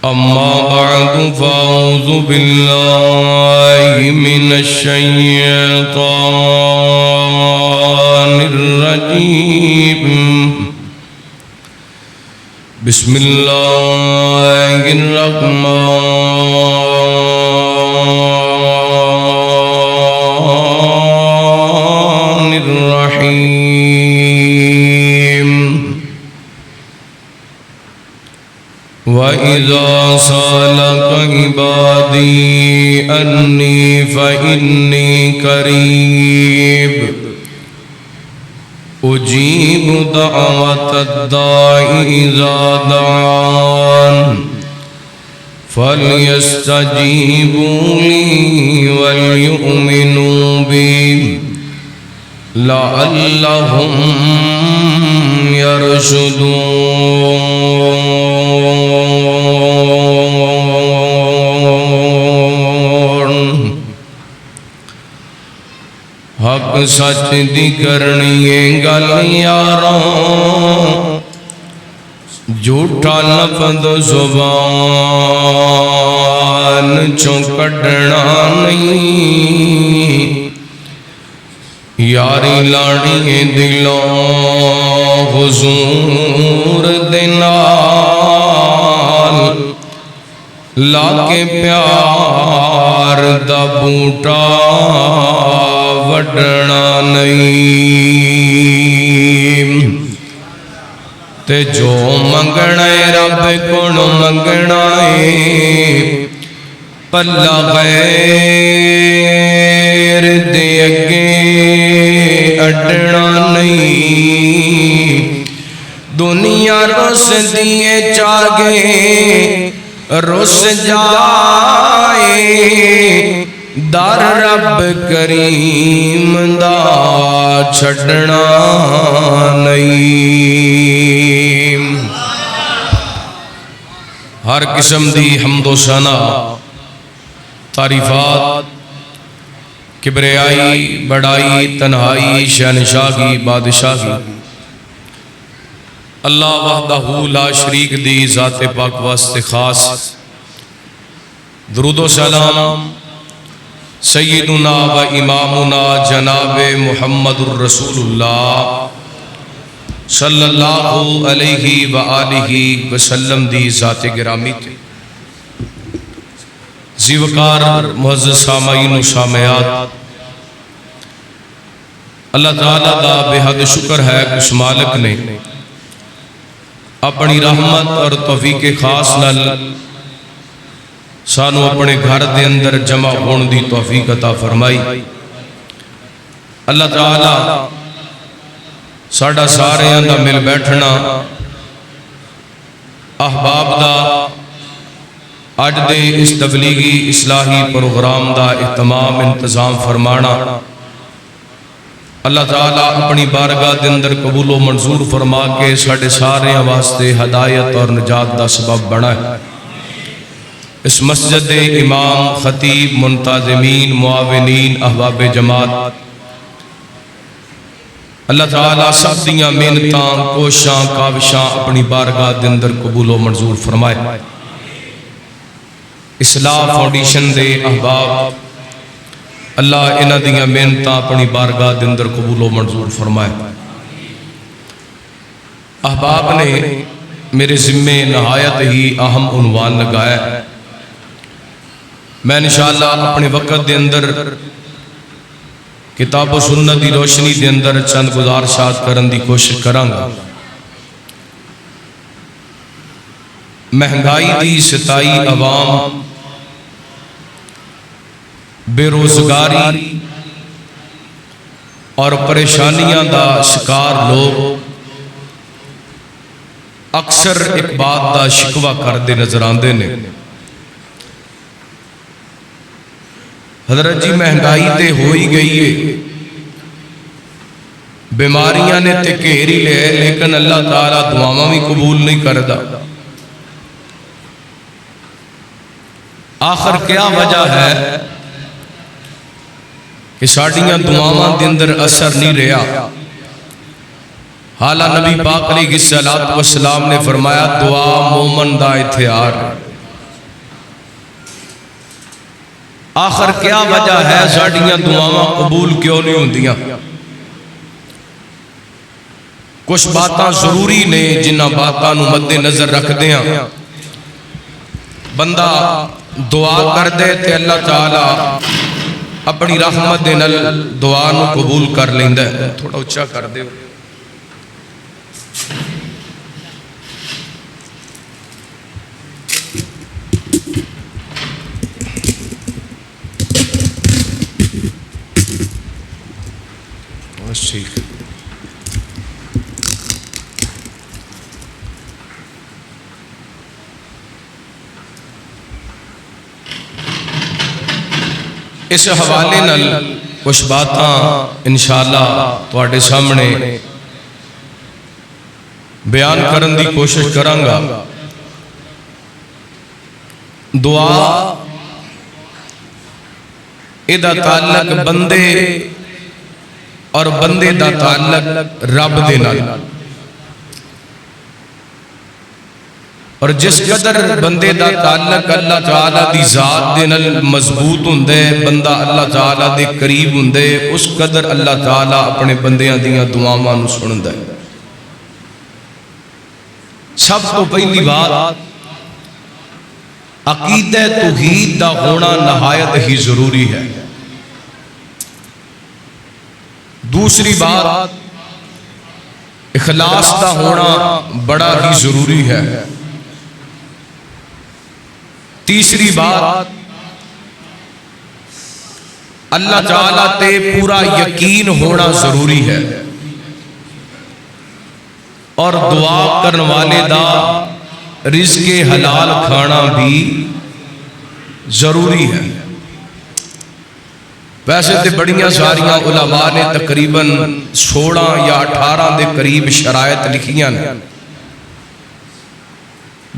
أما بعد فأعوذ بالله من الشيطان الرجيم بسم الله الرحمن الرحيم وَإِذَا سَأَلَكَ عِبَادِي أَنِّي فَإِنِّي قَرِيبٌ أُجِيبُ دَعْوَةَ الدَّاعِ إِذَا دَعَانِ فَلْيَسْتَجِيبُوا لِي وَلْيُؤْمِنُوا بِي لَعَلَّهُمْ يَرْشُدُونَ حق سچ دی کرنی گل یاراں جھوٹا لفظ زبان چوں کڈنا نہیں یاری لانی دلوں حضور دے نال لا کے پیار دا بوٹا وڈنا نہیں تے جو منگنا ہے رب کونوں منگنا ہے پلہ غیر دے اگے اڈنا نہیں دنیا رس دیے چاگے رس جائے در رب کریم دا چھڑنا نہیں ہر قسم دی حمد و ثنا تعریفات کبریائی بڑائی تنہائی شہنشاہی بادشاہی اللہ وحدہ لا شریک دی ذات پاک واسطے خاص درود و سلام سیدنا و امامنا جناب محمد الرسول اللہ صلی اللہ علیہ وآلہ وسلم دی ذات گرامی تھی زیوکار معزز سامعین و سامعات اللہ تعالیٰ دا بے حد شکر ہے کہ اس مالک نے اپنی رحمت اور توفیق خاص نال سانو اپنے گھر دے اندر جمع ہون دی توفیق عطا فرمائی اللہ تعالیٰ ساڑا سارے اندہ مل بیٹھنا احباب دا آج دے اس تبلیغی اصلاحی پروگرام دا اہتمام انتظام فرمانا اللہ تعالیٰ اپنی بارگاہ دے اندر قبول و منظور فرما کے ساڑے سارے واسطے ہدایت اور نجات دا سبب بنا ہے اس مسجد امام خطیب منتظمین معاونین احباب جماعت اللہ تعالیٰ سب دیاں محنتاں کوشاں کاوشاں اپنی بارگاہ دے اندر قبول و منظور فرمائے اصلاح فاؤنڈیشن دے احباب اللہ انہ دیاں محنتاں اپنی بارگاہ دے اندر قبول و منظور فرمائے احباب نے میرے ذمے نہایت ہی اہم عنوان لگایا ہے میں انشاءاللہ اپنے وقت دے اندر کتاب و سنت دی روشنی دے اندر چند گزارشات کرن دی کوشش کرانگا مہنگائی دی ستائی عوام بے روزگاری اور پریشانیاں دا شکار لوگ اکثر ایک بات دا شکوہ کر دے نظر آندے نے حضرت جی مہنگائی تے ہوئی گئی ہے بیماریاں نے تے گھیری لے لیکن اللہ تعالیٰ دعاواں بھی قبول نہیں کردا آخر کیا وجہ ہے کہ ساڑیاں دعاواں دے اندر اثر نہیں رہا حالہ نبی پاک علیہ السلام نے فرمایا دعا مومن دا اتھیار آخر کیا وجہ ہے ساڈیاں دعاواں قبول کیوں نہیں ہوندیاں؟ کچھ باتاں ضروری نے جنہاں باتاں نو مد نظر رکھ دیاں بندہ دعا کر دے تے اللہ تعالی اپنی رحمت دے نال دعا نو قبول کر لیندا ہے. تھوڑا اچھا کر دے. بس ٹھیک. اس حوالے نال کچھ باتاں انشاءاللہ تواڈے سامنے بیان کرن دی کوشش کراں گا. دعا ادا تعلق بندے اور بندے دا تعلق رب دے نال، اور جس قدر بندے دا تعلق اللہ تعالیٰ دی ذات دے نال مضبوط ہوندے بندہ اللہ تعالیٰ دے قریب ہوندے اس قدر اللہ تعالیٰ اپنے بندیاں دیاں دعاواں نو سندا ہے. سب تو پہلی بات عقیدہ توحید دا ہونا نہایت ہی ضروری ہے. دوسری بات اخلاص دا ہونا بڑا ہی ضروری ہے. تیسری بات اللہ تعالیٰ تے پورا یقین ہونا ضروری ہے، اور دعا کرنے والے دا رزق حلال کھانا بھی ضروری ہے. ویسے تے بڑیاں ساریاں علماء نے تقریباً 16 یا 18 دے قریب شرائط لکھیاں نے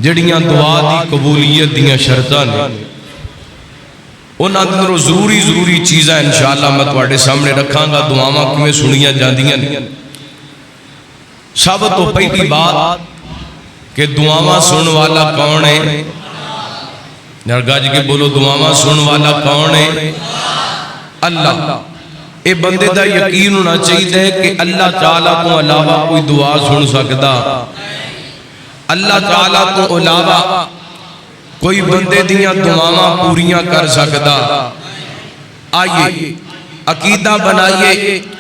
جڑیاں دعا دی قبولیت دیاں شرطاں نے. انہاں اندروں ضروری چیزاں انشاءاللہ میں تواڈے سامنے رکھاں گا. دعاواں کیویں سنیاں جاندیاں نے. سب تو پہلی بات کہ دعاواں سنن والا کون ہے؟ گج کے بولو دعاواں سنن والا کون ہے؟ اللہ. اے بندے دا یقین ہونا چاہیے کہ اللہ تعالیٰ کو علاوہ کوئی دعا سن سکدا، اللہ تعالیٰ کو علاوہ کوئی بندے دیاں دعاواں پوریاں کر سکدا. آئیے عقیدہ بنائیے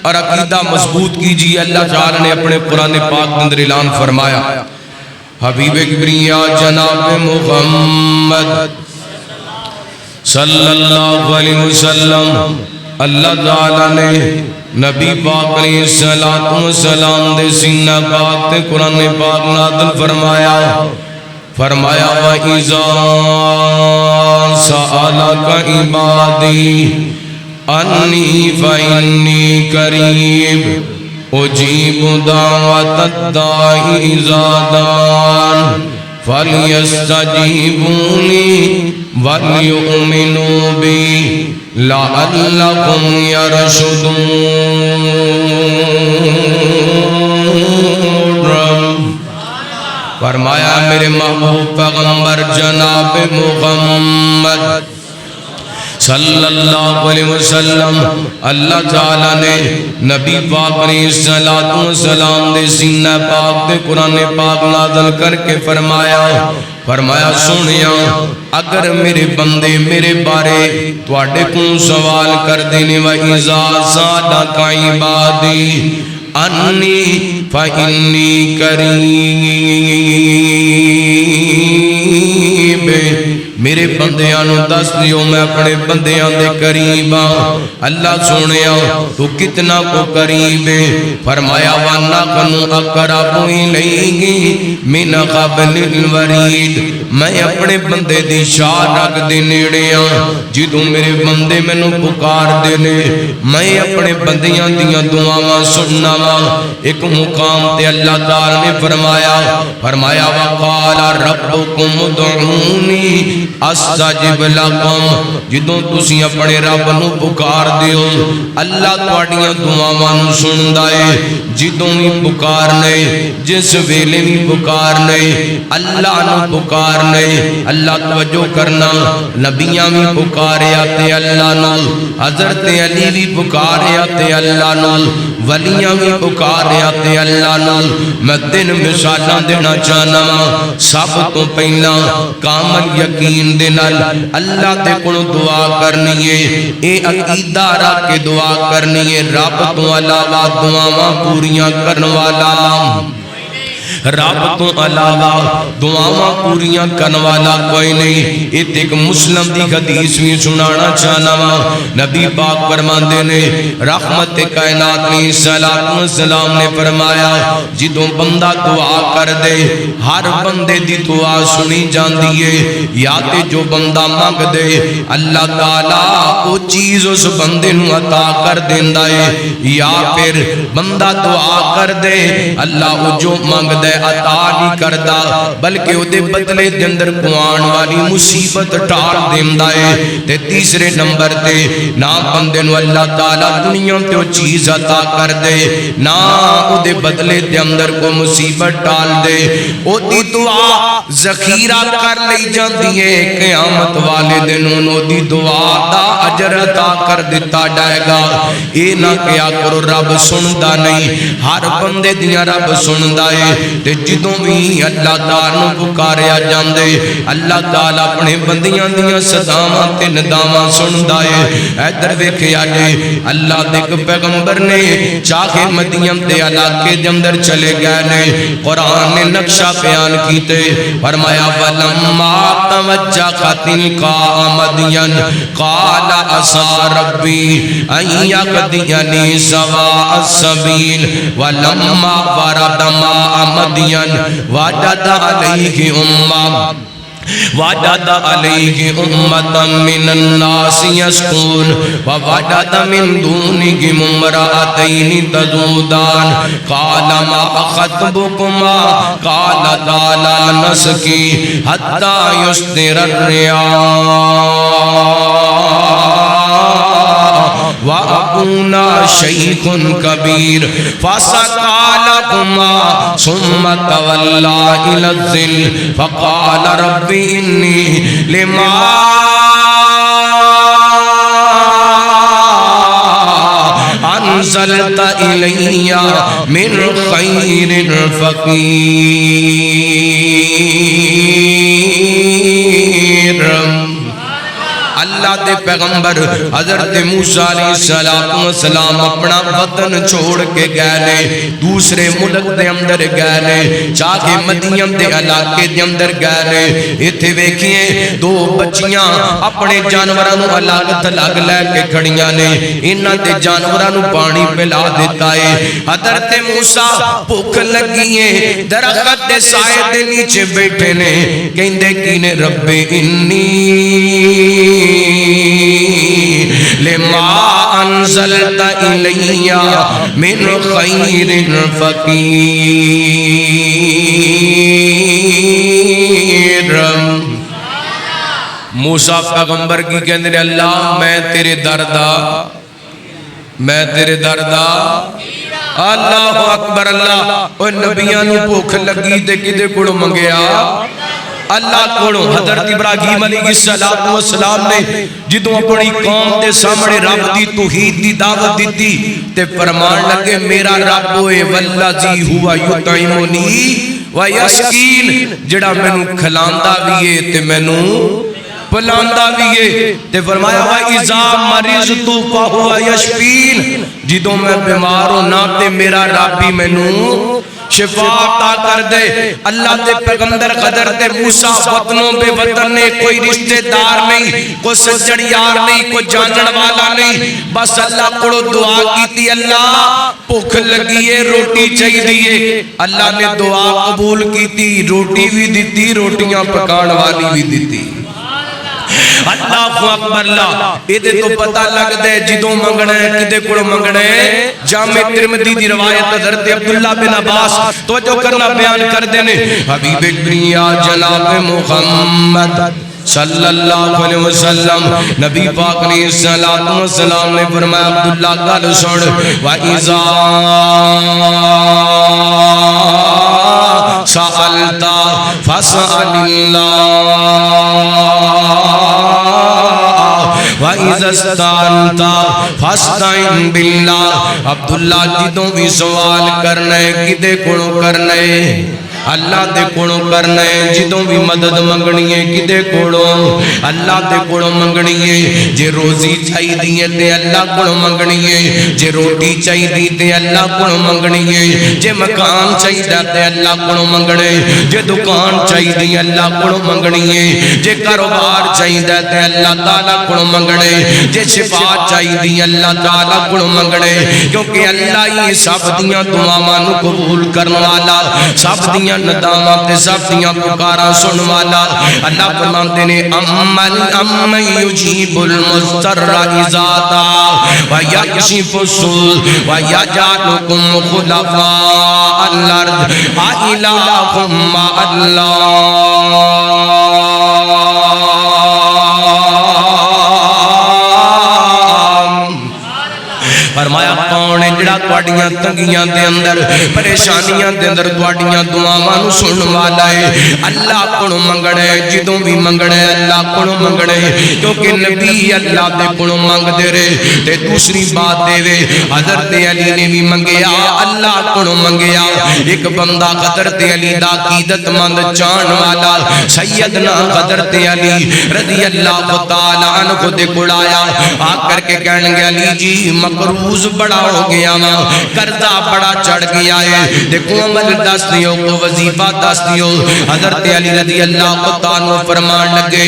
اور عقیدہ مضبوط کیجیے. اللہ تعالیٰ نے اپنے قرآن پاک اندر اعلان فرمایا، حبیب کبریا جناب محمد صلی اللہ علیہ وسلم اللہ تعالیٰ نے نبی پاک علیہ السلام دے سینہ پاک تے قرآن پاک نازل فرمایا وَإِذَا سَأَلَكَ عِبَادِي أَنِّي فَإِنِّي قَرِيبٌ أُجِيبُ دَعْوَةَ الدَّاعِ إِذَا دَعَانِ فَلْيَسْتَجِيبُوا لِي وَلْيُؤْمِنُوا بِي لَعَلَّهُمْ يَرْشُدُونَ. فرمایا میرے محبوب پیغمبر جناب محمد صلی اللہ علیہ وسلم اللہ تعالیٰ نے نبی پاک علیہ السلام دے سینہ پاک دے قرآن پاک نازل کر کے فرمایا سنیا اگر میرے بندے میرے بارے تواڈے کو سوال کر دینے وَإِذَا سَأَلَكَ عِبَادِي أَنِّي فَإِنِّي قَرِيبٌ میرے بندیاں نو دس دیو میں اپنے بندیاں دے قریب ہاں. اللہ سنیا تو کتنا کو قریب ہے. فرمایا وَنَحْنُ أَقْرَبُ إِلَيْهِ مِنْ حَبْلِ الْوَرِيدِ میں اپنے بندے دی شاہ رکھ دے نیڑے ہاں. جدوں میرے بندے مینوں پکار دے نے میں اپنے بندیاں دیاں دعاواں سننا وا. ایک مقام تے اللہ تعالی نے فرمایا وَقَالَ رَبُّكُمُ ادْعُونِي استجب لکم جدوں تسی اپنے رب نو پکار دیو اللہ تواڈیاں دعاواں نو سندا ہے جدوں بھی پکارنے جس ویلے بھی پکارنے اللہ نو پکارنے اللہ توجہ کرنا نبیاں بھی پکاریا تے اللہ نو حضرت علی بھی پکاریا تے اللہ نو ولیاں بھی پکاریا تے اللہ نو میں تین مثالاں دینا چاہنا سب تو پہلا کامل یقین دے نال اللہ دے کولوں دعا کرنی ہے اے عقیدہ رکھ کے دعا کرنی ہے رب تو علاوہ دعاواں پوریاں کرن والا رب تو علاوہ دعاواں پوریاں کرن والا کوئی نہیں ایک ایک مسلم دی حدیث بھی سنانا چاہنا نبی پاک فرماندے نے رحمت کائنات علیہ السلام نے فرمایا جدوں بندہ دعا کر دے ہر بندے دی دعا سنی جاندی ہے یا تے جو بندہ مانگ دے اللہ تعالیٰ وہ چیز اس بندے نو عطا کر دیندا ہے یا پھر بندہ دعا کر دے اللہ وہ جو مانگ دے عطا نہیں کردا بلکہ وہ دے بدلے دے اندر کوان والی مصیبت ٹال دیندا ہے تے تیسرے نمبر تے نہ بندے نو اللہ تعالیٰ دنیا تے وہ چیز عطا کر دے نہ وہ دے بدلے دے اندر کو مصیبت ٹال دے وہ دی دعا ذخیرہ کر لئی جاندی ہے قیامت والے دن وہ دی دعا دا اجر عطا کر دیتا جائے گا اے نہ کیا کرو رب سندا نہیں ہر بندے دیاں رب سندا ہے تے جدوں بھی اللہ تعالیٰ نو پکاریا جاندے اللہ تعالیٰ اپنے بندیاں دیاں صداواں تے نداواں سندا ہے ادھر ویکھیا جے اللہ دے پیغمبر نے چاہے مدین دے علاقے دے اندر چلے گئے نے قرآن نے نقشہ بیان کیتے فرمایا ولما توجہ تلقاء مدین قال عسى ربی ان یهدینی سواء السبیل ولما ورد ماء مدین وجد علیہ وجد علیہ امتا من الناس یسقون ووجد من دونہم امرأتین تذودان قال ما خطبکما قالتا لا نسقی حتی یصدر الرعاء وَأَبُونَا شَيْخٌ كَبِيرٌ فَسَقَى لَكُمَا ثُمَّ تَوَلَّى إِلَى الظِّلِّ فَقَالَ رَبِّ إِنِّي لِمَا أَنزَلْتَ إِلَيَّ مِنْ خَيْرٍ فَقِيرٌ اللہ دے پیغمبر حضرت موسیٰ علیہ السلام اپنا وطن چھوڑ کے گئے نے دوسرے ملک دے اندر گئے نے چاہے مدین دے علاقے دے اندر گئے نے ایتھے ویکھیے دو بچیاں اپنے جانوراں الگ تھلگ لے کے کھڑیاں نے انہاں دے جانوراں پانی پلا دیتا ہے حضرت موسیٰ بھوک لگی ہے درخت دے سائے دے نیچے بیٹھے نے کہندے کینے رب انی لما انزلت الی من خیر فقیر موسیٰ پیغمبر کی کہنے اللہ میں تیرے دردہ اللہ اکبر اللہ اور نبیاں نو بھوک لگی تے کدے کوڑ منگیا اللہ کوڑو حضرت ابراہیم علیہ السلام نے جدوں اپنی قوم دے سامنے رب دی توحید دی دعوت دیتی تے فرمان لگے میرا رب ہوئے والذی ہوا یطعمنی ویسقین جڑا مینوں کھلاندا بھی ہے تے مینوں پلاندا بھی ہے تے فرمایا وَإِذَا مَرِضْتُ فَهُوَ يَشْفِينِ جدوں میں بیمار ہوں نہ تے میرا رب بھی مینوں شفا عطا کر دے اللہ دے پیغمبر قدر تے موسیٰ وطنوں بے وطن نے کوئی رشتہ دار نہیں کوئی سجن یار نہیں کوئی جانن والا نہیں بس اللہ کو دعا کیتی اللہ بھوک لگی ہے روٹی چاہیے اللہ نے دعا قبول کیتی روٹی بھی دیتی روٹیاں پکان والی بھی دیتی اللہ اکبر اللہ یہ تو پتہ لگ دے جدوں منگنا ہے کدے کوڑ منگنا ہے جامع ترمذی دی روایت حضرت عبداللہ بن عباس توجہ کرنا بیان کر دینے حبیب دنیا جناب محمد صلی اللہ علیہ وسلم. نبی پاک علیہ السلام نے فرمایا عبداللہ گل سن وَإِذَا سَأَلْتَ فَاسْأَلِ اللَّهَ وَإِذَا اسْتَعَنْتَ فَاسْتَعِنْ بِاللَّهِ. عبداللہ جدوں بھی سوال کرنا ہے کدے کولوں کرنا ہے؟ اللہ دے کولوں کرنا ہے. جدوں بھی مدد منگنی ہے کدے کولوں؟ اللہ دے کولوں منگنی ہے. جے روزی چاہیدی ہے تے اللہ کولوں منگنی ہے. جے روٹی چاہیدی تے اللہ کولوں منگنی ہے. جے مکان چاہیدا تے اللہ کولوں منگنے. جے دکان چاہیدی اللہ کولوں منگنی ہے. جے کاروبار چاہیدا تے اللہ تعالی کولوں منگنے. جے شفا چاہیدی اللہ تعالی کولوں منگنے. کیونکہ اللہ ہی سب دیاں دعاواں نوں قبول کرن والا، سب دیاں ندامات سب دیاں پکاراں سن والا. اللہ فرماتے نے امن یجیب المضطر اذا دعا ویکشف السوء ویجعلکم خلفاء الارض االہ مع اللہ. فرمایا کون ہے جڑا تواڈیاں تنگیاں دے اندر پریشانیاں دے اندر تواڈیاں دعاواں نوں سنن والا ہے؟ اللہ کولوں منگنا ہے. جدوں بھی منگنا ہے اللہ کولوں منگنا ہے. کیونکہ نبی اللہ دے کولوں منگدے رہے. تے دوسری بات دے وے حضرت علی نے بھی منگیا اللہ کولوں منگیا. ایک بندہ حضرت علی دا عقیدت مند جان والا سیدنا حضرت علی رضی اللہ تعالی عنہ دے کول آیا. آ کر کے کہن گے علی جی مقروض بڑا ہو گیا وا، قرضہ بڑا چڑھ گیا ہے. دیکھو عمل دس دیو کو وظیفہ دس دیو. حضرت علی رضی اللہ تعالی عنہ فرمان لگے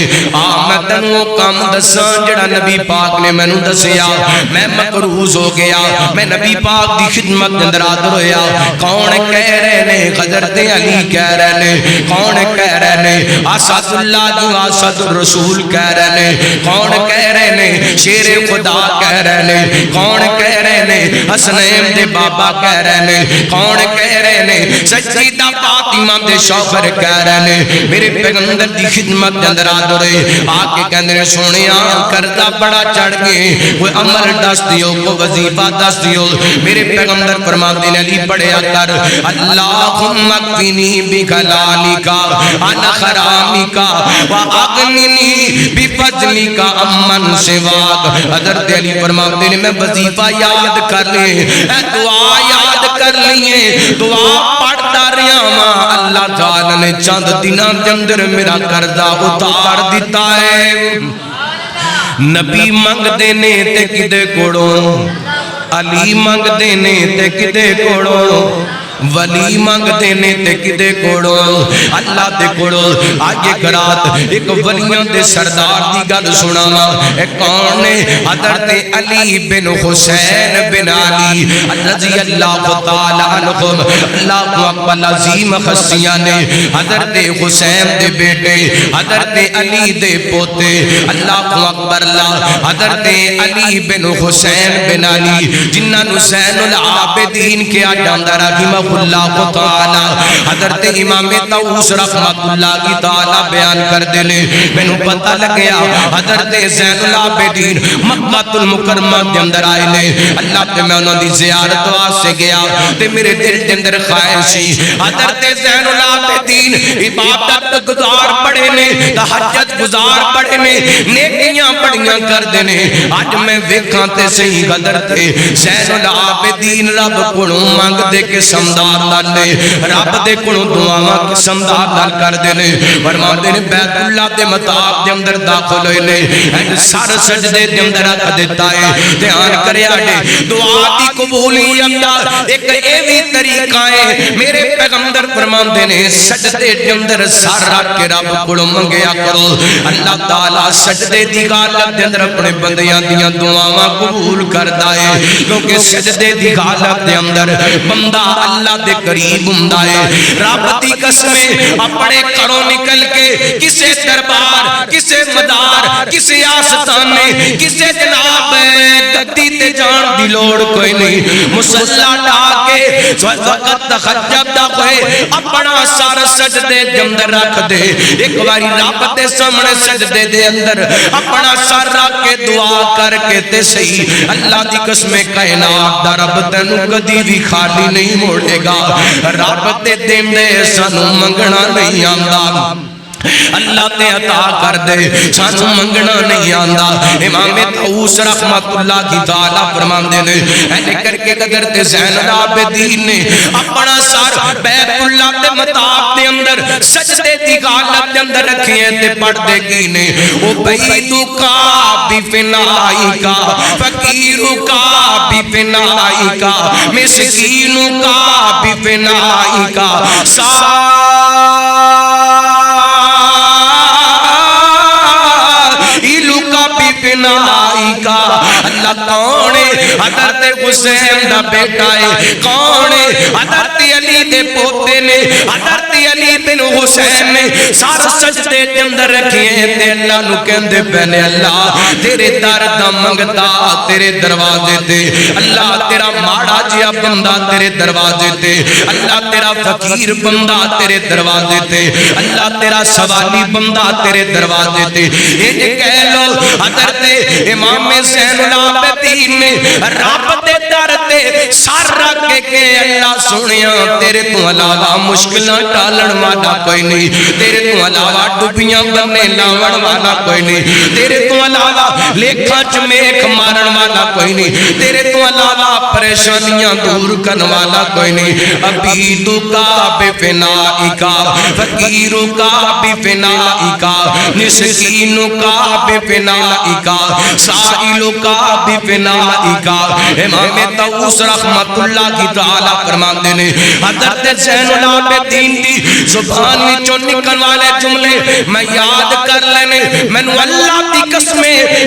میں تینوں کام دساں جڑا نبی پاک نے مینوں دسیا. میں مقروض ہو گیا، میں نبی پاک دی خدمت دے اندر حاضر ہویا. کون کہہ رہے نے؟ حضرت علی کہہ رہے نے. کون کہہ رہے نے؟ اسد اللہ جو اسد الرسول کہہ رہے نے. کون کہہ رہے نے؟ شیر خدا کہہ رہے نے. کون کہہ رہے نے؟ حسنین دے بابا کہہ رہے نے. کون کہہ رہے نے؟ سجیدہ فاطمہ دے شوہر کہہ رہے نے. میرے پیغمبر دی خدمت دے اندر حاضر ہوئے. آ کے کہندے نے سونیا قرضہ بڑا چڑھ گئے، کوئی عمل دس دیو، کوئی وظیفہ دس دیو. میرے پیغمبر فرماتے ہیں علی پڑھیا کر اللہم اکفنی بکلالک عن حرامک واغننی بفضلک عمن سواک. حضرت علی فرماتے ہیں میں وظیفہ یاد کر لیں، دعا یاد کر لیں، دعا پڑھتا رہا ہاں. اللہ تعالی نے چند دنوں کے اندر میرا قرضہ اتار دیتا ہے. نبی منگ دینے تے کدے کوڑوں، علی منگ دینے تے کدے کوڑوں، ولی منگ دینے تے کدے کوڑو، اللہ دے کوڑو. آگے کرات ایک ولیوں دے سردار دی گل سنانا. ایک کون نے؟ حضرت علی بن حسین بن علی رضی اللہ تعالی عنہم. اللہ اکبر عظیم ہستیاں نے. حضرت حسین دے بیٹے، حضرت علی دے پوتے. اللہ اکبر اللہ. حضرت علی بن حسین بن علی جنہاں نوں زین العابدین کیا جاندا رحمہ اللہ تعالی. حضرت امام طاؤس رحمتاللہ تعالی بیان کر دے. مینوں پتہ لگیا حضرت زین العابدین مکہ المکرمہ دے اندر آئے نے. اللہ تے میں انہاں دی زیارت واسطے گیا تے میرے دل دے اندر خواہش سی حضرت زین العابدین عبادت گزار پڑے نے، تہجد گزار پڑے نے، نیکیاں بڑیاں کردے نے. اج میں ویکھاں تے صحیح حضرت زین العابدین رب کولوں منگ دے کے سمدار نال نے، رب دے کولوں دعاواں قسم دار نال کر دے نے. فرماندے نے بیت اللہ دے مطاف دے اندر داخل ہوئے نے، سر سجدے دے اندر رکھ دیتا ہے. دھیان کریا جے دعا دی قبولیت دا ایک ایویں طریقہ ہے. میرے پیغمبر فرماندے نے سجدے دے اندر سر رکھ کے رب کولوں منگیا کرو. اللہ تعالی سجدے دی حالت دے اندر اپنے بندیاں دیاں دعاواں قبول کردا ہے. کیونکہ سجدے دی حالت دے اندر بندہ اللہ دے قریب ہوندا ہے. رب دی قسم اپنے گھروں نکل کے کسے دربار، کسے مدار، کسے آستانے، کسے جناب گدی تے جان دی لوڑ کوئی نہیں مصلا ڈا کے وقت تخجب دا کوئی اپنا سر سجدے دے اندر رکھ دے ایک باری رب دے سامنے سجدے دے اندر اپنا سر رکھ کے دعا کر کے تے صحیح اللہ دی قسم کائنات دا رب تینوں کدی بھی خالی نہیں موڑے گا رب تے دین دے سانو منگنا نہیں آندا اللہ تے عطا کر دے سانو منگنا نہیں آندا امام طاؤس رحمت اللہ کی تعالی فرماندے نے اینے کر کے حضرت زین العابدین نے اپنا سر بیت اللہ دے مطاف دے اندر سجدے دی حالت دے اندر رکھے تے پڑھ دے گی نے او بعیدو کا بفنائی کا فقیرو کا بفنائی کا مسکینو کا بفنائی کا اللہ کون ہے حضرت حسین دا بیٹا ہے کون ہے حضرت علی دے پوتے نے حضرت علی بن حسین نے سارا سجدے دے اندر رکھے ہیں تے اللہ نو کہندے پہنے اللہ تیرے در دا منگتا تیرے دروازے تے اللہ تیرا ماڑا جیا بندہ تیرے دروازے تے اللہ تیرا فقیر بندہ تیرے دروازے تے اللہ تیرا سوالی بندہ تیرے دروازے تے یہ کہہ لو حضرت امام زین العابدین نے رب دے در تے سر رکھ کے اللہ سنیا تیرے تو علاوہ مشکلاں ٹالن والا کوئی نہیں تیرے تو علاوہ ڈوبیاں بننے لاون والا کوئی نہیں تیرے تو علاوہ لیکھاں چمیک مارن والا کوئی نہیں تیرے تو علاوہ پریشانیاں دور کرن والا کوئی نہیں عبیدو کا بفنائی کا فقیرو کا بفنائی کا مسکینو کا بفنائی کا سائلو کا بفنائی کا امام طاؤس رحمت اللہ کی تعالی فرماندے نے حضرت زین العابدین دی زبان وچوں نکلن والے جملے میں یاد کر لینے مینوں اللہ دی قسم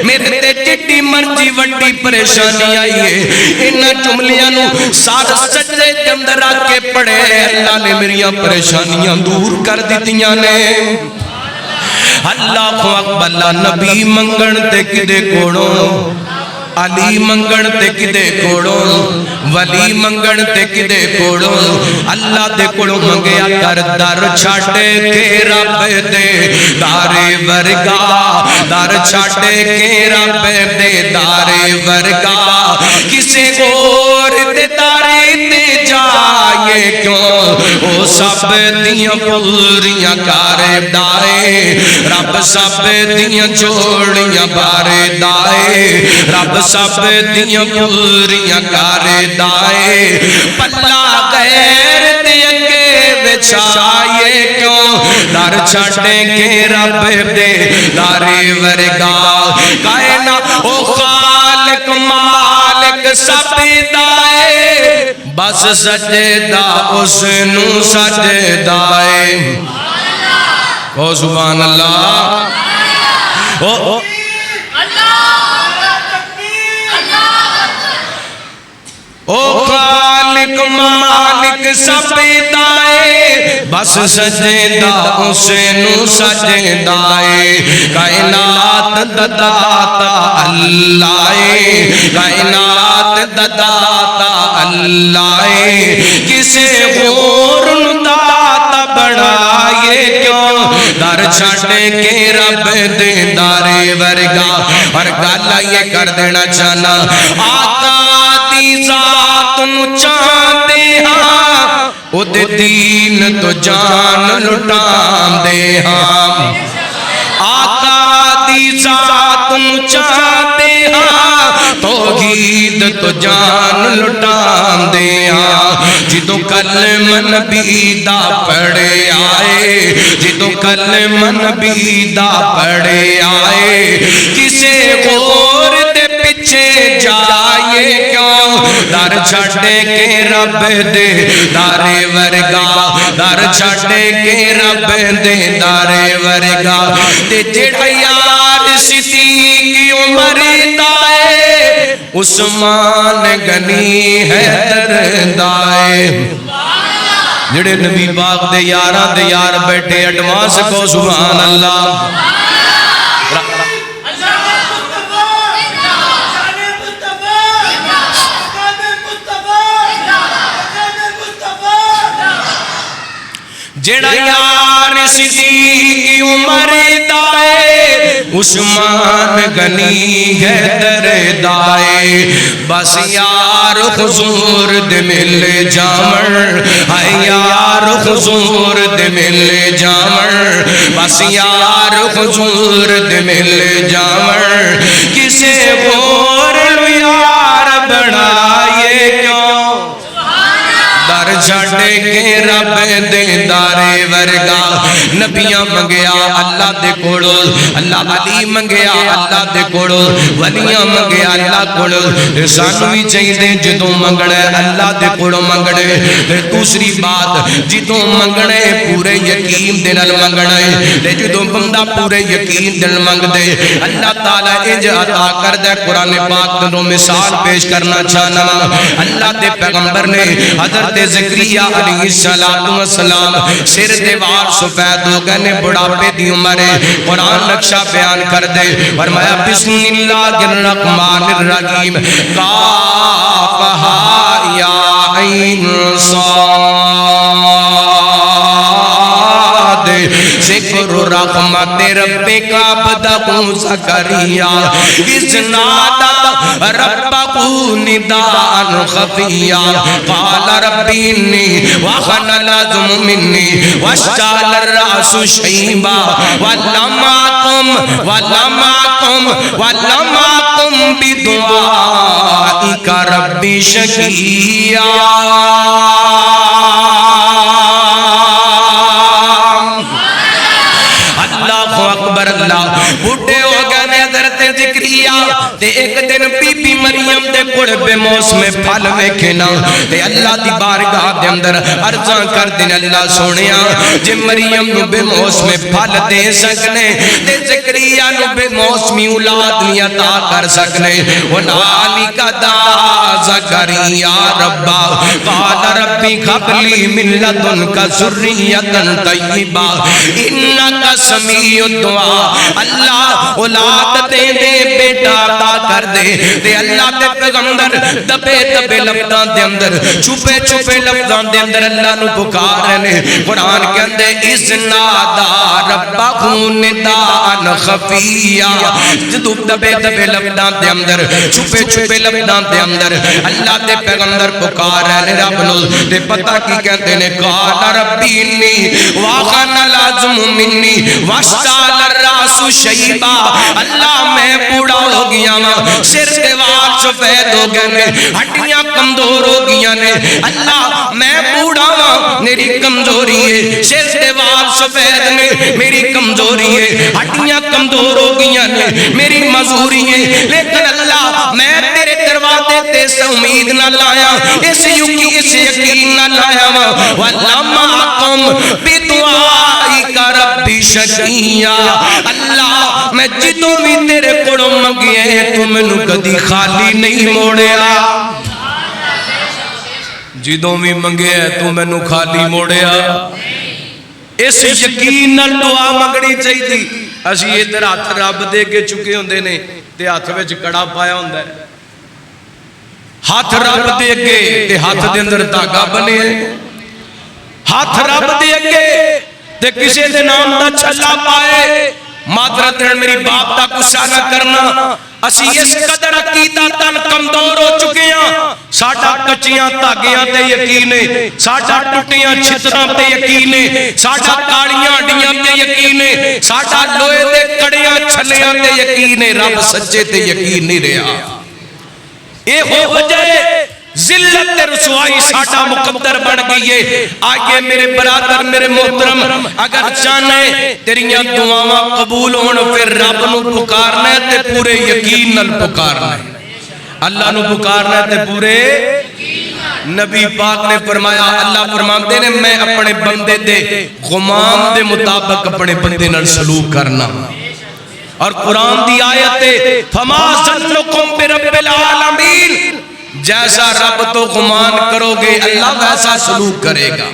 میرے تے جڈی مرضی وڈی پریشانی آئی ہے ان جملیاں نو سارے سجدے دے اندر رکھ کے پڑھے اللہ نے میری پریشانیاں دور کر دتیاں نے اللہ اکبر نبی منگن تے کدے کوڑوں علی منگن تے کدے کوڑوں ولی منگن تے کدے کوڑوں اللہ دے کوڑوں منگیا کر در چھاٹے کے رب دے دارے ورگا در چھاٹے کے رب دے دارے ورگا کسے گور دے دارے تے جائے کیوں او سب دیاں پوریاں کارے دائے رب سب دیاں جوڑیاں بارے دائے رب سب دیاں پوریاں کارے دائے پلا غیر دے اگے بچھائے کیوں در چھاٹے کے رب دے دارے ورگا کائنا او خالق مالک سب دائے بس سجدہ اس نو سجدائے او سبحان اللہ او او خالق مالک سب دائے بس سجدہ اس نو سجدائے کائنات دداتا اللہ کائنات دداتا اللہ کسے غور داتا بڑھائے کیوں در چھاٹے کے رب دے دارے ورگا اور گالا یہ کر دینا چاہنا آقا دی ذات نو چاہتے ہاں او دے دین تو جان لٹان دے ہاں آقا دی ذات نو چاہتے ہاں توحید تو جان لٹان دے ہاں جدو کلمہ نبی دا پڑھے آئے جدو کلمہ نبی دا پڑھے آئے کسے غور دے پیچھے جائے کیوں در چھڑے کے رب دے دارے ورگا در چھڑے کے رب دے دارے ورگا تے جڑا یار سیتی کی عمر دائے عثمان غنی حیدر دائے جڑے نبی پاک دے یاراں دے یار بیٹھے ایڈوانس کو سبحان اللہ جڑا یار صدیق عمر دائے عثمان غنی حیدر دائے بس یار حضور دے مل جامن ہائے یار حضور دے مل جامن بس یار حضور دے مل جامن کسے اور یار بنائے کیوں در چھڑے کے رب دے دارے ورگا نبیاں منگیا اللہ دے کوڑو اللہ علی منگیا اللہ دے کوڑو ولیاں منگیا اللہ کوڑو سانوی چاہی دے جدوں منگڑے اللہ دے کوڑو منگڑے دوسری بات جدوں منگڑے پورے یقین دے نال منگڑے جدوں بندہ پورے یقین دے نال منگ دے اللہ تعالیٰ انج عطا کر دے قرآن پاک دنوں مثال پیش کرنا چاہنا اللہ دے پیغمبر نے حضرت زکریا علیہ السلام سر دیوار سفید ہو گئے نے بڑھاپے دی عمر قرآن نقشہ بیان کر دے فرمایا بسم اللہ الرحمن الرحیم کافہا یا عین صاد ذکر رحمت ربک عبدہ زکریا اذ نادى ربہ نداء خفیا قال ربی انی وخن العظم منی واشتعل الرأس شیبا ولم أكن بدعائک ربی شقیا اللہ اکبر اللہ بڑھے ہو گئے نے حضرت زکریا تے ایک دن بی بی مریم دے کوڑ بے موسم پھل ویکھنا تے اللہ دی بارگاہ دے اندر عرضاں کر دین اللہ سونیا جے مریم نو بے موسم پھل دے سکنے تے زکریا نو بے موسمی اولاد نہیں عطا کر سکنے ونالک دعا زکریا ربا قال ربی هب لی من لدنک ذریۃ طیبہ انک سمیع الدعاء اللہ اولاد دے دے بیٹا عطا کر دے تے اللہ دے پیغمبر دبے دبے لفظاں دے اندر چھپے چھپے لفظاں دے اندر اللہ نو پکار رہے قرآن کے اندر اذ نادى ربہ نداء خفیا جدو دبے دبے لفظاں دے اندر چھپے چھپے لفظاں دے اندر اللہ دے پیغمبر پکار رہے رب نو تے پتہ کی کہتے نے قال ربی انی وخن العظم منی واشتعل الرأس شیبا اللہ میں بوڑھا ہو گیا ماں سر دیوار سفید ہو گئے نے ہڈیاں کمزور ہو گیا نے اللہ میں بوڑھا ماں میری کمزوری ہے سر دیوار سفید میں میری کمزوری ہے ہڈیاں کمزور ہو گیا نے میری مزوری ہے لیکن اللہ میں تیرے دروازے تے سے امید نہ لایا اس یقین نہ لایا وَلَمَّ أَكُن بِدُعَائِكَ رَبِّ شَقِيًّا اللہ میں جدوں بھی تیرے کوڑوں منگے تو مینوں کدی خالی نہیں موڑیا جدوں بھی منگے تو مینوں خالی موڑیا اس یقین نال دعا منگنی چاہیے اسی ادھر ہاتھ رب دے کے چکے ہوندے نے تے ہاتھ وچ کڑا پایا ہوندا ہے ہاتھ رب دے کے تے ہاتھ دے اندر دھاگا بنے ہاتھ رب دے کے تے کسے دے نام دا چھلا پائے معذرت ہے میری باپ دا غصہ نہ کرنا اسی اس قدر عقیدہ تن کمزور ہو چکے ہیں ساڈا کچیاں دھاگیاں تے یقین ہے ساڈا ٹوٹیاں چھتراں تے یقین ہے ساڈا کالیاں ہڈیاں تے یقین ہے ساڈا لوہے دے کڑیاں چھلیاں تے یقین ہے رب سچے تے یقین نہیں رہا اے ہو وجہ ذلت رسوائی ساڈا مقدر بن گئی ہے آئیے میرے برادر میرے محترم اگر چاہنے تیریاں دعاواں قبول ہون پھر رب نو پکارنا ہے تے پورے یقین نال پکارنا ہے اللہ نو پکارنا ہے تے پورے نبی پاک نے فرمایا اللہ فرماتے نے میں اپنے بندے دے غمام دے مطابق اپنے بندے نال سلوک کرنا اور قرآن دی آیت فما ظنکم برب العالمین جیسا رب تو گمان کرو گے اللہ ویسا سلوک کرے گا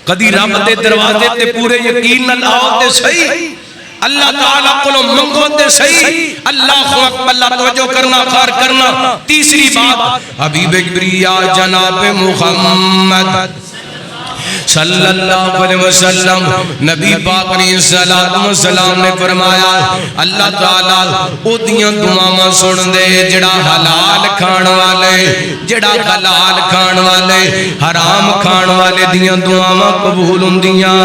کدی رب دے دروازے تے پورے یقین نال آؤ تے صحیح اللہ تعالیٰ کو منگو تے صحیح اللہ اکبر اللہ توجہ کرنا خار کرنا تیسری بات حبیب کبریا جناب محمد صلی اللہ علیہ وسلم نبی پاک علیہ السلام نے فرمایا اللہ تعالیٰ او دیاں دعاواں سن دے جڑا حلال کھان والے، جڑا حلال کھان والے، حرام کھان والے دیاں دعاواں قبول ہوندیاں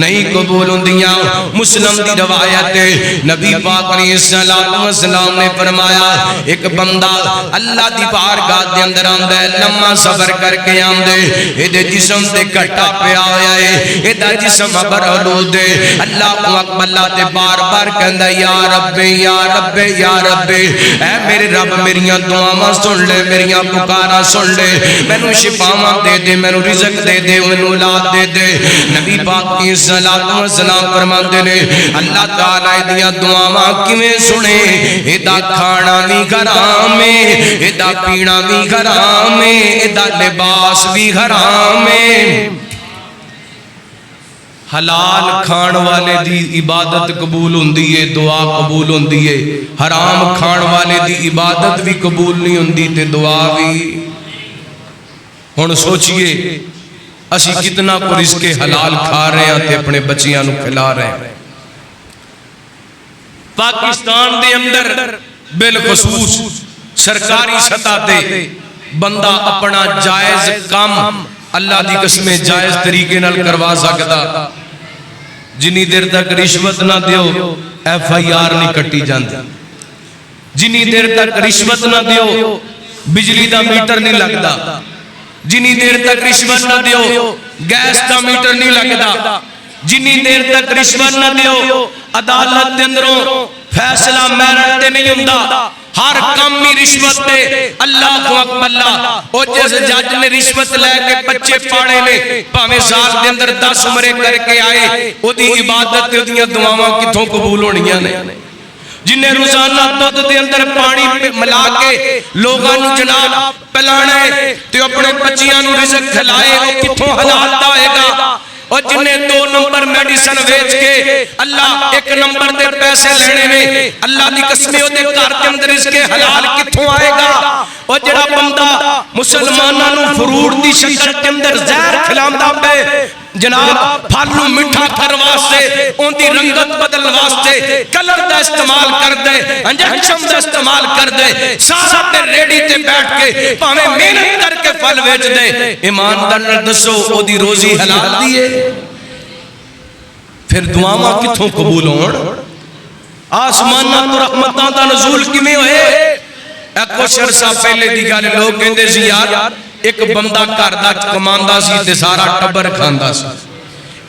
نہیں قبول ہوندیاں۔ مسلم دی روایت ہے نبی پاک علیہ السلام نے فرمایا ایک بندہ اللہ دی بارگاہ دے اندر آندا ہے، لمحہ صبر کر کے آندے، اے جسم تے گھٹا پیا ہویا ہے، اے دا جسم ابر آلود ہے، اللہ اکبر اللہ تے بار بار کہندا یا رب یا رب یا رب، اے میرے رب میریاں دعاواں سن لے، میریاں پکاراں سن لے، مینوں شفاواں دے دے، مینوں رزق دے دے، مینوں اولاد دے دے۔ نبی پاک کی السلام فرماندے نے اللہ تعالیٰ دیاں دعاواں کیویں سنے، ایدا کھانا بھی حرام ہے، ایدا پینا بھی حرام ہے، ایدا لباس بھی حرام ہے۔ حلال کھان والے دی عبادت قبول ہوندی ہے، دعا قبول ہوندی ہے، حرام کھان والے دی عبادت بھی قبول نہیں ہوندی تے دعا بھی۔ ہن سوچئے اسی کتنا کو رزق حلال کھا رہے ہیں تے اپنے بچیاں نو کھلا رہے ہیں۔ پاکستان دے اندر بالخصوص سرکاری سطح تے بندہ اپنا جائز کام اللہ دی قسم جائز طریقے نال کروا سکتا، جنی دیر تک رشوت نہ دیو FIR نہیں کٹی جاندی، جنی دیر تک رشوت نہ دیو بجلی دا میٹر نہیں لگتا، جنی دیر تک رشوت نہ دیو گیس دا میٹر نہیں لگتا، جنی دیر تک رشوت نہ دیو عدالت دے اندروں فیصلہ میرٹ تے نہیں ہوندا، ہر کم ہی رشوت دے۔ اللہ اکبر اللہ، او جس جج نے رشوت لے کے بچے پاڑے نے پاویں سال دے اندر 10 عمرے کر کے آئے، او دی عبادت تے دیاں دعاواں کتھوں قبول ہونیاں نے؟ جنہیں روزانہ دودھ دے اندر پانی ملا کے لوگاں نو جناب پلانا ہے تے اپنے بچیاں نو رزق کھلائے، وہ کتھوں حلال دا ہوئے گا؟ اور جنہیں 2 نمبر میڈیسن ویچ کے اللہ 1 نمبر دے پیسے لینے میں اللہ دی قسمیں دے گھر دے اندر رزق حلال کتھوں آئے گا؟ اور جڑا بندہ مسلماناں نو فروٹ دی شکل دے اندر زہر کھلاندا پے، جناب پھل نو میٹھا کر واسطے، اون دی رنگت بدل واسطے کلر دا استعمال کر دے، انجیکشن دا استعمال کر دے، سارا تے ریڈی تے بیٹھ کے پاویں محنت کر کے پھل ویچ دے، ایماندار نال دسو او دی روزی حلال دی ہے؟ پھر دعاواں کتھوں قبول ہون؟ آسماناں تو رحمتاں دا نزول کیویں ہوئے؟ کچھ عرصہ پہلے دی گل لوگ کہندے سی یار ایک بندہ گھر دا کماندا سی تے سارا ٹبر کھاندا سی،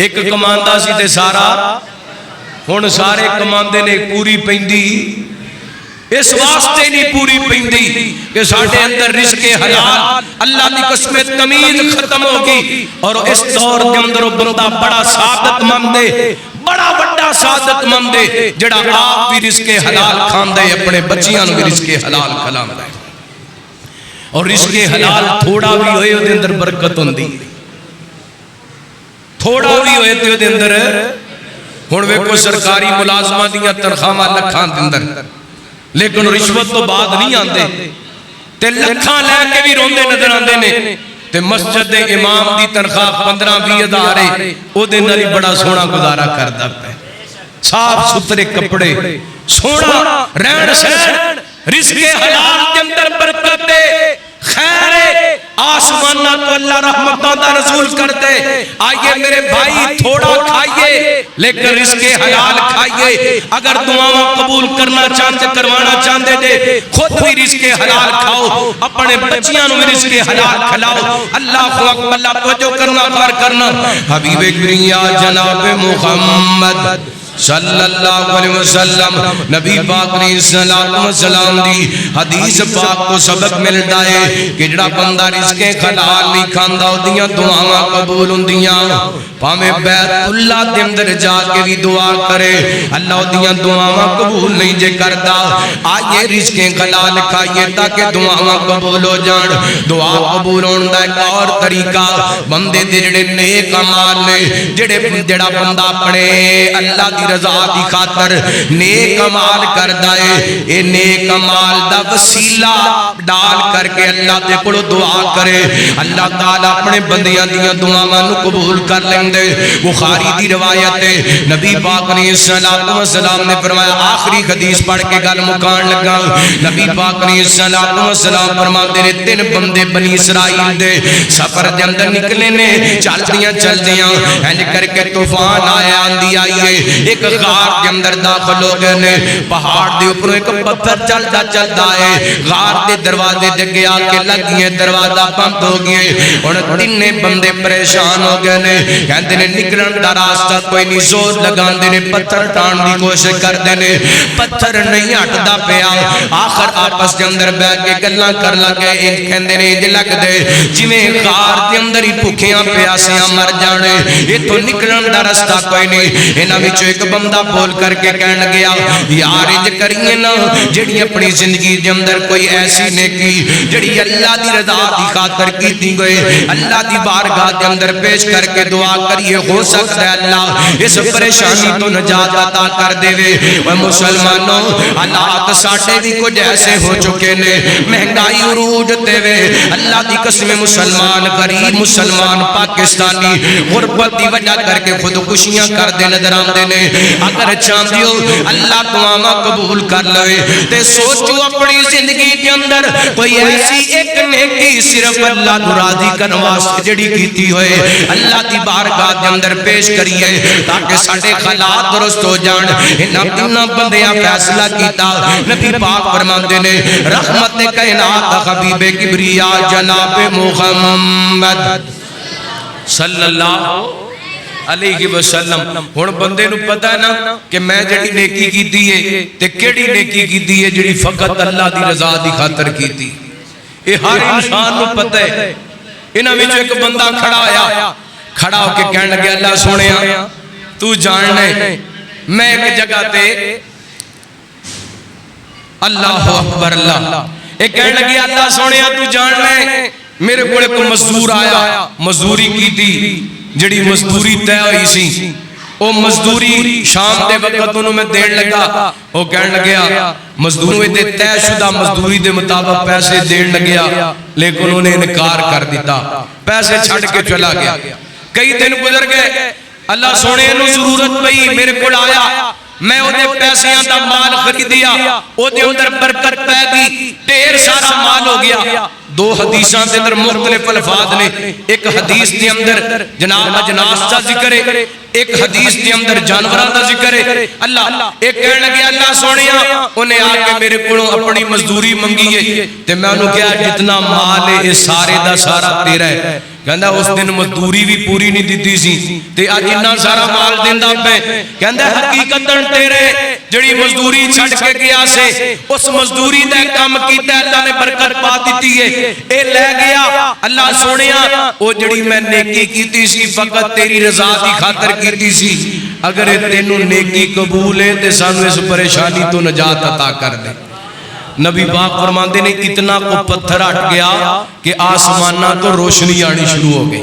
ایک کماندا سی تے سارا، ہن سارے کماندے نے پوری پیندی، اس واسطے نہیں پوری پیندی کہ ساڈے اندر رزق حلال اللہ دی قسم تمیز ختم ہوگی، اور اس دور دے اندر بندہ بڑا سعادت مند ہے، بڑا بڑا سعادت مند ہے جڑا آپ بھی رزق حلال کھاندا ہے، اپنے بچیاں نو بھی رزق حلال کھلاندا ہے۔ اور رزق حلال تھوڑا بھی ہوئے دے اندر برکت ہوندی، تھوڑا بھی ہوئے دے اندر۔ ہن ویکھو سرکاری ملازماں دیاں تنخواہاں لکھاں دے اندر، لیکن رشوت تو بعد نہیں آندے تے لکھاں لے کے بھی روندے نظر آندے نے، تے مسجد دے امام دی تنخواہ 15-20 ہزار ہے، او دے نال بڑا سونا گزارا کردا پے، صاف ستھرے کپڑے، سونا رہن سہن، رزق حلال کے اندر برکت ہے، خیر ہے، آسمانہ تو اللہ رحمتہ دا نزول کرتے۔ آئیے میرے بھائی تھوڑا کھائیے لیکن رزق حلال کھائیے، اگر دعاواں قبول کرنا چاہتے کروانا چاہتے دے خود بھی رزق حلال کھاؤ، اپنے بچیاں نو بھی رزق حلال کھلاؤ۔ اللہ اکبر اللہ توجہ کرنا بار کرنا، حبیب کریم جناب محمد صلی اللہ علیہ وسلم نبی پاک علیہ السلام دی حدیث پاک کو سبق ملتا ہے کہ جڑا بندہ رزق حلال نہیں کھاندا اودیاں دعاواں قبول ہوندیاں، پاویں بیت اللہ دے اندر جا کے بھی دعا کرے اللہ اودیاں دعاواں قبول نہیں جے کردا۔ آئیے رزق حلال کھائیے تاکہ دعاواں قبول ہو جان۔ دعا قبول ہون دا ایک اور طریقہ بندے دے جڑے نیک اعمال نے، جڑا بندہ اپنے اللہ دی دی رضا دی خاطر نیک عمال کردا ہے، اے نیک عمال دا وسیلہ ڈال کر کے اللہ دے کولوں دعا کرے، اللہ تعالیٰ اپنے بندیاں دیاں دعاواں نو قبول کر لیندے۔ بخاری دی روایت ہے، نبی پاک علیہ السلام نے فرمایا، آخری حدیث پڑھ کے گل مکان لگا، نبی پاک علیہ السلام فرماتے نے 3 بندے بنی اسرائیل دے سفر دے اندر نکلے نے، چلدیاں چلدیاں اینج کر کے طوفان آیا، آندھی آئی ہے، ایک غار کے اندر داخل ہو گئے نے، پہاڑ دے اوپر ایک پتھر چلدا چلدا ہے، غار دے دروازے دے کے آ کے لگ گئے، دروازہ بند ہو گئے، اور 3 بندے پریشان ہو گئے نے، کہندے نے نکلن دا راستہ کوئی نہیں، زور لگاندے نے، پتھر ٹان دی کوشش کردے نے، پتھر نہیں ہٹدا پیا، آخر آپس کے اندر بیٹھ کے گلاں کر لگے، کہندے نے انج لگ دے جویں غار دے اندر ہی بھوکیاں پیاسیاں مر جانے، ایتھوں نکلن دا رستہ کوئی نہیں۔ انہاں وچوں ایک بندہ بول کر کے کہن لگیا، یار انج کریے نا، جڑی اپنی زندگی دے اندر کوئی ایسی نیکی جڑی اللہ دی رضا دی خاطر کیتی گئے، اللہ دی بارگاہ دے اندر پیش کر کے دعا کریے، ہو سکتا ہے اللہ اس پریشانی تو نجات عطا کر دے وے۔ اے مسلمانوں، حالات ساڈے بھی کچھ ایسے ہو چکے نے، مہنگائی عروج تے وے، اللہ دی قسم مسلمان غریب مسلمان پاکستانی غربت دی وجہ کر کے خودکشیاں کر دے نظر آندے نے۔ اگر چاہندے ہو اللہ دعاواں قبول کر لے تے سوچو اپنی زندگی کے اندر کوئی ایسی ایک نیکی صرف اللہ کو راضی کرنے واسطے جڑی کیتی ہوئے، اللہ دی بارگاہ دے اندر پیش کریے تاکہ ساڈے حالات درست ہو جان۔ انہاں بندیاں فیصلہ کیتا، نبی پاک فرماندے نے، رحمت کائنات حبیب کبریا جناب محمد صلی اللہ علیہ وسلم۔ ہن بندے نو پتہ ہے نا کہ میں جڑی نیکی کیتی ہے تے کیڑی نیکی کیتی ہے جڑی فقط اللہ دی رضا دی خاطر کیتی، اے ہر انسان نو پتہ ہے۔ انہاں وچ ایک بندہ کھڑا ہویا، کھڑا ہو کے کہن لگا، اللہ سونیا تو جاننا ہے میں ایک جگہ تے اللہ اکبر اللہ، ایک کہن لگی اللہ سونیا تو جاننا ہے میرے کول ایک مزدور آیا، مزدوری کیتی، جڑی مزدوری طے ہوئی سی، او مزدوری شام دے وقت انہوں میں دین لگا، او کہن لگیا مزدوروں دے طے شدہ مزدوری دے مطابق پیسے دین لگیا، لیکن انہوں نے انکار کر دیتا، پیسے چھڑ کے چلا گیا۔ کئی دن گزر گئے، اللہ سونے انہوں ضرورت پئی، میرے کول آیا، میں وہ دے پیسیاں دا مال خریدیا، وہ دے اندر برکت پہ گئی، ڈھیر سارا مال ہو گیا۔ 2 حدیثاں دے اندر مختلف الفاظ نے، ایک حدیث دے اندر جناب اجناس دا ذکر ہے، ایک حدیث دے اندر جانوراں دا ذکر ہے۔ اللہ ایک کہنے لگے اللہ سونیا انہیں آ کے میرے کولوں اپنی مزدوری منگی ہے تے میں انہوں کہا جتنا مال ہے اس سارے دا سارا تیرا ہے۔ کہندا اس دن مزدوری بھی پوری نہیں دیتی سی تے اج اتنا سارا مال دیندا پے، کہندا حقیقتاً تیرے جڑی مزدوری چھڈ کے گیا سے اس مزدوری دا کام کیتا اللہ نے برکت پا دیتی ہے، اے لے گیا۔ اللہ سونیا او جڑی میں نیکی کیتی سی فقط تیری رضا دی خاطر کیتی سی، اگر تینوں نیکی قبول ہے تے سانو اس پریشانی تو نجات عطا کر دے۔ نبی پاک فرماندے نے اتنا کو پتھر ہٹ گیا کہ آسمانہ تو روشنی آنی شروع ہو گئی۔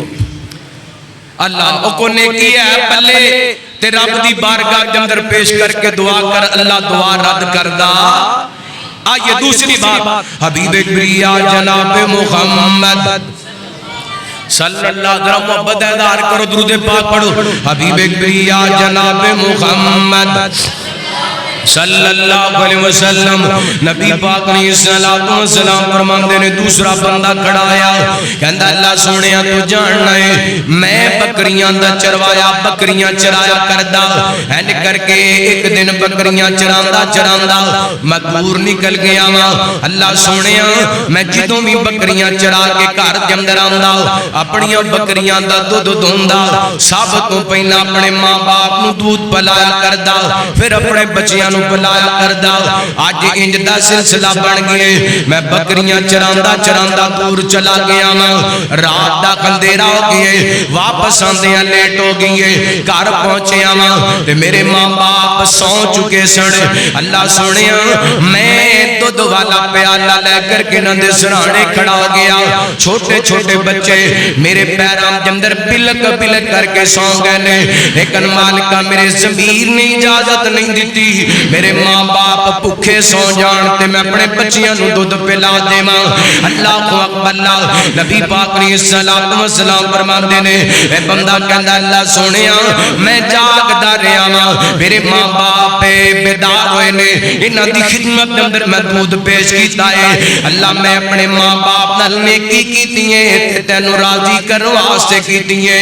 اللہ کو نیکی ہے پلے تے رب دی بارگاہ کے اندر پیش کر کے دعا کر، اللہ دعا رد کردہ۔ آئیے دوسری بات، حبیب کبریا جناب محمد صلی اللہ علیہ وسلم، محبت ادار کرو، درود پاک پڑھو، حبیب کبریا جناب محمد صلی اللہ علیہ وسلم۔ نبی پاک علیہ السلام فرماندے نے دوسرا بندہ کھڑا آیا، کہندا اللہ سونیا تو جاننا ہے میں بکریاں دا چروایا، بکریاں چرایا کردا، این کر کے ایک دن بکریاں چراندا چراندا میں دور نکل گیا وا۔ اللہ سونیا میں جدوں بھی بکریاں چرا کے گھر دے اندر آندا، اپنی بکریاں دا دودھ دوندا، سب تو پہلا اپنے ماں باپ نو دودھ پلایا کردا، پھر اپنے بچیاں پلایا کردہ۔ آج انج دا سلسلہ بن گئے، میں بکریاں چراندہ چراندہ دور چلا گیا ماں، رات دا اندھیرا ہو گئے، واپس آندیاں لیٹ ہو گئے، گھر پہنچے ماں تے میرے ماں باپ سو چکے سن۔ اللہ سنیا میں دودھ والا پیالہ لے کر کے انہاں دے سرانے کھڑا ہو گیا. چھوٹے چھوٹے بچے میرے پیراں دے اندر بلک بلک کر کے سو گئے نے, لیکن مالکا میرے ضمیر نے اجازت نہیں دیتی میرے ماں باپ بھوکے سو جان تے میں اپنے بچیاں نوں دودھ پلا دیواں. اللہ اکبر. نبی پاک علیہ الصلوۃ والسلام فرماندے نے اے بندہ کہندا اللہ سونیا میں جاگدا رہیا واں, میرے ماں باپ بیدار ہوئے نے, انہاں دی خدمت دے اندر میں دودھ پیش کیتا ہے. اللہ میں اپنے ماں باپ نال نیکی کیتی ہے تے تینوں راضی کرن واسطے کیتی ہے.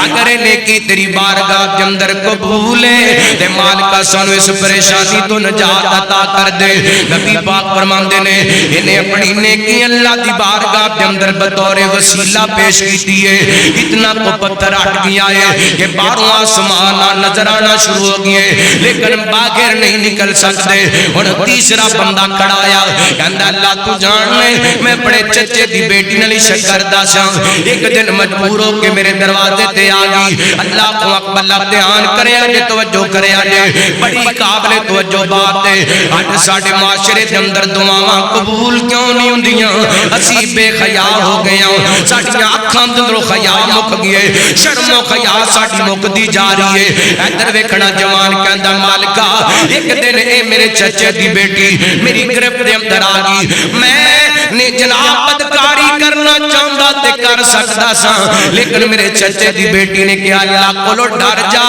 اگر اے نیکی تیری بارگاہ دے اندر قبول ہے تے مالکا سانو اس پریشانی تو نجات عطا کر دے. نبی پاک فرماندے نے انہیں اپنی نیکی اللہ دی بارگاہ دے اندر بطور وسیلہ پیش کیتی ہے. اتنا کو پتھر ہٹ گیا ہے کہ باہروں آسمان نظر آنا شروع ہو گئے لیکن باغیر نہیں نکل سکتے. اور تیسرا بندہ کھڑا آیا کہندا اللہ تو جان لے میں اپنے چچے دی بیٹی نال عشق کردا سا, ایک دن مجبور ہو کے میرے دروازے تے آ گئی. اللہ کو اکبر. دھیان کریا جے, توجہ کریا جے, بڑی قابل توجہ بات ہے. اج ساڈے معاشرے دے اندر دعاواں قبول کیوں نہیں ہوندیاں؟ اسی بے حیا ہو گئے ہاں, ساڈیاں اکھاں دے اندروں حیا مک گئے, شرم و حیا ساڈی مکدی جا رہی ہے. ادھر ویکھنا جوان کہندا مالکا ایک دن اے میرے چچے دی بیٹی میری گرفت دے اندر آ گئی, میں نے جناب بدکاری کرنا چاہندا تے کر سکدا سا لیکن میرے چچے دی بیٹی نے کہا اللہ کولو ڈر جا,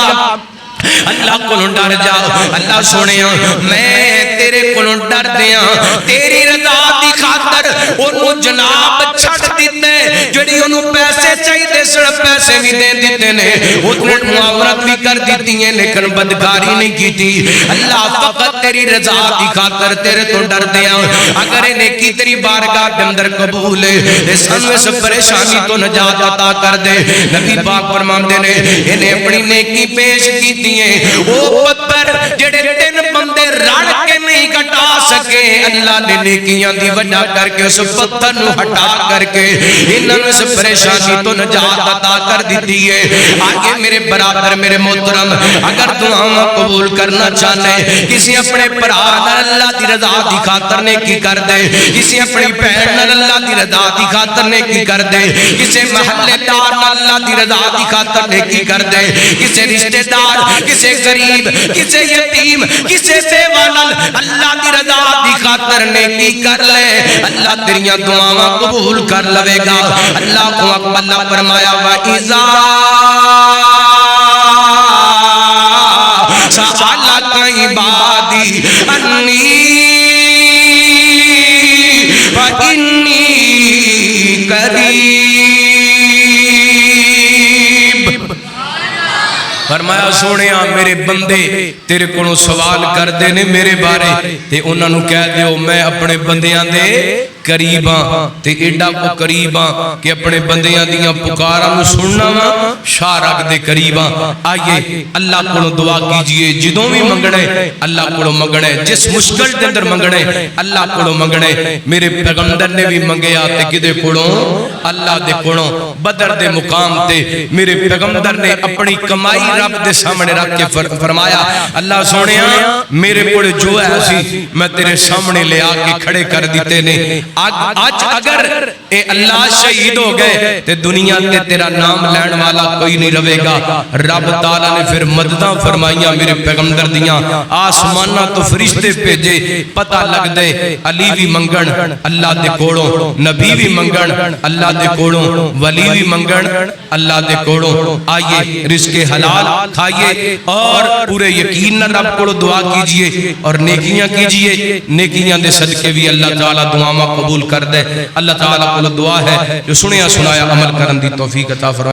اللہ کو ڈر جا. اللہ سونیا میں تیرے کو ڈر دیا, تیری رضا دی خاطر انہوں جناب چھڑ دیتے جڑی انہوں پیسے چاہیے سڑ پیسے بھی دے دیتے نے, انہوں معاملت بھی کر دیتی ہیں لیکن بدکاری نہیں کی تھی. اللہ فقط تیری رضا دی خاطر تیرے تو ڈر دیا. اگر انہیں کی تیری بارگاہ کے اندر قبول ہے سانو اس پریشانی تو نجات عطا کر دے. نبی پاک فرماندے نے انہیں اپنی نیکی پیش کی وہ پتھر جڑے تین بندے رڑ کے نہیں کٹا سکے, اللہ نے نیکیاں دی وجہ کر کے اس پتھر نو ہٹا کر کے انہاں نوں اس پریشانی تو نجات عطا کر دیتی ہے. آگے میرے برادر میرے محترم اگر دعاواں قبول کرنا چاہتے کسی اپنے بھرا نال اللہ دی رضا دی خاطر نیکی کر دے, کسی اپنی بہن نال اللہ دی رضا دی خاطر نیکی کر دے, کسی محلے دار نال اللہ دی رضا دی خاطر نیکی کر دے, کسی رشتہ دار کسے غریب کسے یتیم کسے سیوا نال اللہ دی رضا دی خاطر نیکی کر لے, اللہ تیریاں دعاواں قبول کر لوے گا. اللہ کو اکبر. اللہ فرمایا وَإِذَا سَأَلَكَ عِبَادِي أَنِّي فَإِنِّي قَرِيبٌ. فرمایا سونیا میرے بندے تیرے کو سوال کر دے نے میرے بارے تے انہاں نوں کہہ دیو میں اپنے بندیاں دے قریب ہاں تے ایڈا کو قریب ہاں کہ اپنے بندیاں دیاں پکاراں نوں سننا وا شاہ رگ دے قریب ہاں. آئیے اللہ کو دعا کیجئے, جدوں بھی منگنے اللہ کو منگنے, جس مشکل دے اندر منگنے اللہ کو منگنے. میرے پیغمبر نے بھی منگیا تے کدے کولوں اللہ دے کولوں. بدر دے مقام تے میرے پیغمبر نے اپنی کمائی رب دے سامنے رکھ کے فرمایا اللہ سونیا میرے کول جو ہے سی میں تیرے سامنے لے آ کے کھڑے کر دیتے نے. آج اگر اے اللہ شہید ہو گئے تے دنیا تے تیرا نام لین والا کوئی نہیں رہے گا. رب تعالیٰ نے پھر مدداں فرمائیاں میرے پیغمبر دیاں, آسمانہ تو فرشتے بھیجے, پتہ لگ دے علی بھی منگن اللہ دے کولوں, نبی بھی منگن اللہ دے کولوں, ولی بھی منگن اللہ دے کولوں. آئیے رزق حلال کھائیے اور پورے یقین نہ رب کو دعا کیجئے اور نیکیاں کیجئے. نیکیاں دے صدقے بھی اللہ تعالیٰ دعاواں قبول کر دے. اللہ تعالیٰ کو دعا ہے جو سنیا سنایا عمل کرن دی توفیق عطا فرمائے.